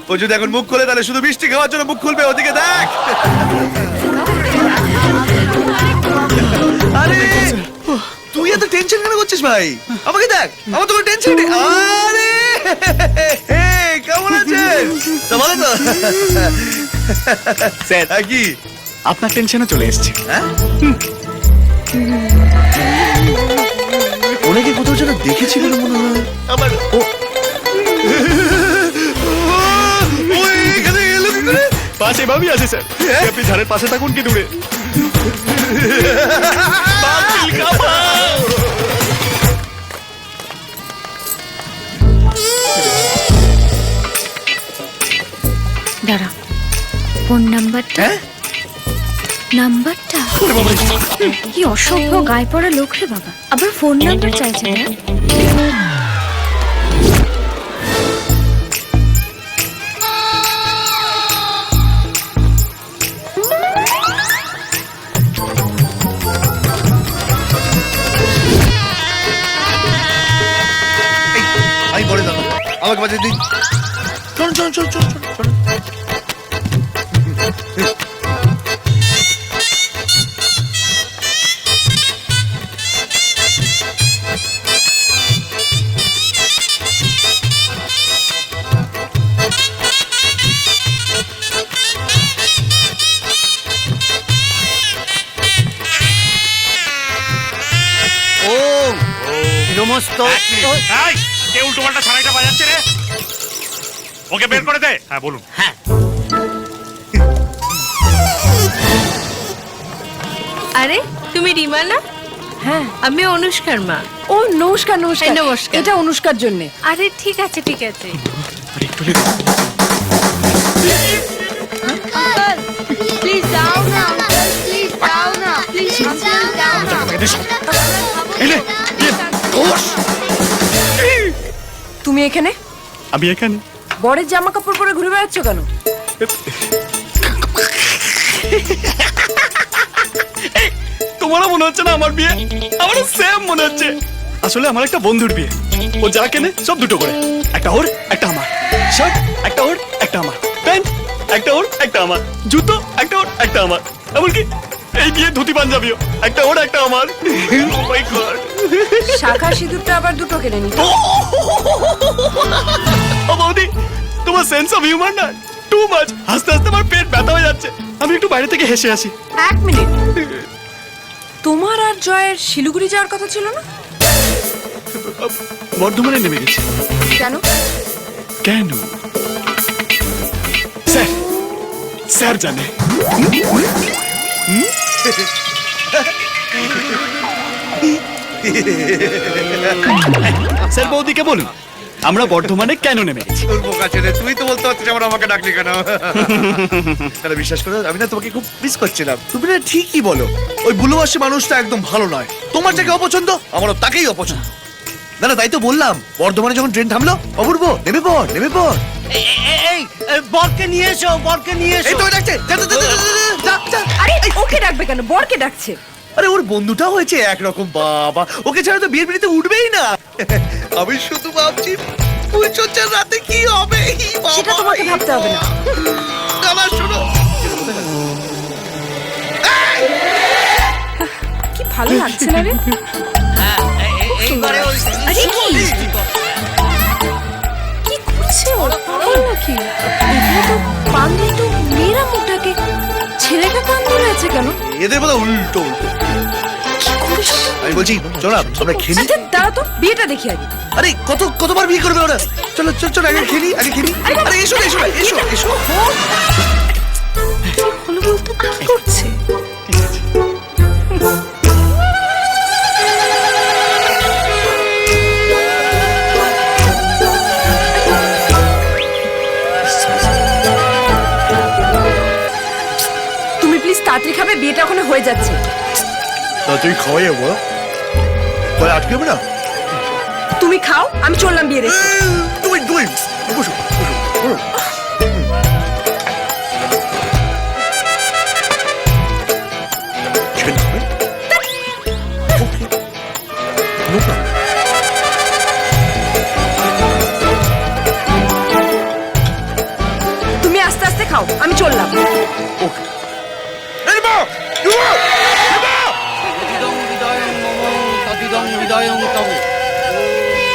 ও যদি এখন মুখ খুলে তাহলে শুধু মিষ্টি খাওয়ার জন্য মুখ খুলবে, ওদিকে দেখ। আরে তুই এত টেনশন কেন করছিস ভাই? আমাকে দেখ, আমার তো কোনো টেনশন নেই। আরে কেমন আছেন? তো ভালো তো? স্যার কি আপনার টেনশনে চলে এসেছে। হ্যাঁ, ওনাকে কোথাও যেন দেখেছি বলে মনে হয় আমার। এখানে এলো কি করে? পাশে ভাবি আছে স্যার, আপনি ঝাড়ের পাশে থাকুন কি দূরে। দাঁড়া, ফোন নাম্বারটা। নাম্বারটা কি অসভ্য গায়ে পড়া লোক রে বাবা, আবার ফোন নাম্বার চাইছে না। আমি বলে দাও, আমাকে বাজে দিন। চল চল চল চল চল। কে উল্টো পাল্টা সারাইটা বাজাচ্ছে রে? ওকে বের করে দে। হ্যাঁ বলুন। হ্যাঁ, আরে তুমি রিমা না? হ্যাঁ, আমি অনুষ্কার মা। ও নমস্কার নমস্কার। এই নমস্কার। এটা অনুষ্কার জন্য। আরে ঠিক আছে ঠিক আছে। প্লিজ দাও না, প্লিজ দাও না, প্লিজ দাও না। তুমি এখানে? আমি এখানে। বরের জামা কাপড় পরে ঘুরে বেড়াচ্ছ কেন? তোমারও মনে হচ্ছে না আমার বিয়ে? আমারও সেম মনে হচ্ছে। আসলে আমার একটা বন্ধুর বিয়ে, ও যা কেনে সব দুটো করে, একটা ওর একটা আমার। শার্ট একটা ওর একটা আমার, প্যান্ট একটা ওর একটা আমার, জুতো একটা ওর একটা আমার, এমনকি এই বিয়ে ধুতি পাঞ্জাবিও একটা ওর একটা আমার। Oh my God! শাখা সিঁদুরটা আবার দুটো কিনে নি। ও বৌদি, তোমার সেন্স অফ হিউমার না টু মাচ। হাসতে হাসতে আমার পেট ব্যথা হয়ে যাচ্ছে, আমি একটু বাইরে থেকে হেসে আসি। এক মিনিট, তোমার আর জয়ের শিলিগুড়ি যাওয়ার কথা ছিল না? বর্ধমানে নেমে গেছি। কেন? কেন? স্যার, স্যার জানে। স্যার বৌদিকে বলুন আমরা বর্ধমানে কেন নেমে গেছি। তোর বোকা ছেলে, তুই তো বলতে পারছিস আমার, আমাকে ডাকলি কেন? তাহলে বিশ্বাস করো, আমি না তোমাকে খুব মিস করছিলাম। তুমি না ঠিকই বলো, ওই বুলুবাসী মানুষটা একদম ভালো নয়। তোমার যাকে অপছন্দ আমারও তাকেই অপছন্দ। না না, তাই তো বললাম, বর্ধমানে যখন ট্রেন থামলো, অপূর্ব নেমে পড় নেমে পড়। এই বরকে নিয়ে এসো, বরকে নিয়ে এই এসো। তো ডাকছে, যা, যা, যা, যা, যা, যা। আরে ওকে ডাকবে কেন? বরকে ডাকছে। আরে ওর বন্ধুটাও হয়েছে একরকম। বাবা, ওকে ছাড়া তো বিয়ের পিড়িতে উঠবেই না। আমি শুধু ভাবছি পুজোর রাতে কি হবে। সেটা তোমাকে ভাবতে হবে না। আমার শোনো, কি ভালো লাগছে না রে? এইবারে ওই আরে কি করছে ও? পাগল নাকি? এখানে তো পান দিয়ে তো মেয়েরা মুখটাকে, ছেলেটা পান ধরে আছে কেন? এদের মতো উল্টো উল্টো। কি করিস? আমি বলছি চলো না, আমরা খেলি। আচ্ছা দাঁড়া তো, বিয়েটা দেখি আগে। আরে কতবার বিয়ে করবে ওরা? চলো চলো চলো, আগে খেলি আগে খেলি। আরে এসো এসো এসো এসো। হলো বলতো কি করছে? তুমি প্লিজ তাড়াতাড়ি খাবে, বিয়েটা ওখানে হয়ে যাচ্ছে। তুই খাওয়াই যাবো, আটকে হবে না। তুমি খাও, আমি চললাম বিয়ে দেখতে। তুমি তুমি বসো বসো বসো। চিকেন খাবে? ওকে, নো প্রবলেম। খাও, আমি চললাম। ওকে রিমা রিমা রিমা যদিদং হৃদয়ং মম তদিদং হৃদয়ং তব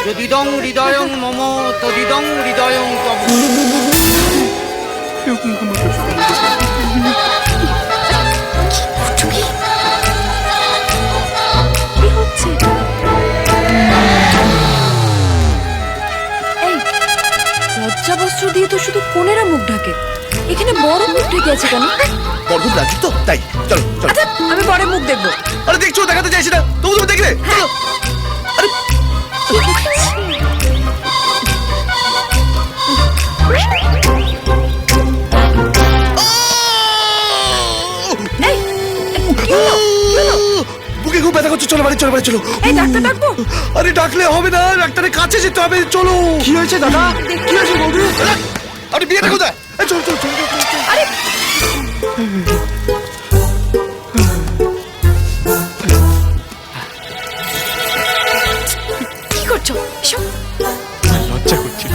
যদিদং হৃদয়ং মম তদিদং হৃদয়ং তব কি হচ্ছে? এই লজ্জা বস্ত্র দিয়ে তো শুধু কোনেরা মুখ ঢাকে, এখানে বড় মুখ ঢেকে আছে কেন? বড় রাজি তো তাই চলো চলো আচ্ছা, আমি বড় মুখ দেখবো। আরে দেখছো দেখাতে চাইছি না তবু তুমি দেখলে চলো আরে কি হচ্ছে? এই, কি হলো? কি হলো? বুকে খুব ব্যথা করছে চলো বাড়ি চলো বাড়ি চলো এই ডাক্তার ডাকবো? আরে ডাকলে হবে না ডাক্তারের কাছে যেতে হবে চলো কি হয়েছে দাদা? কি হয়েছে বৌদি? আপনি বিয়েটা কোথায় এই, চলো চলো চলো চলো, চলো। আরে কি করছো? এসো। লজ্জা করছিল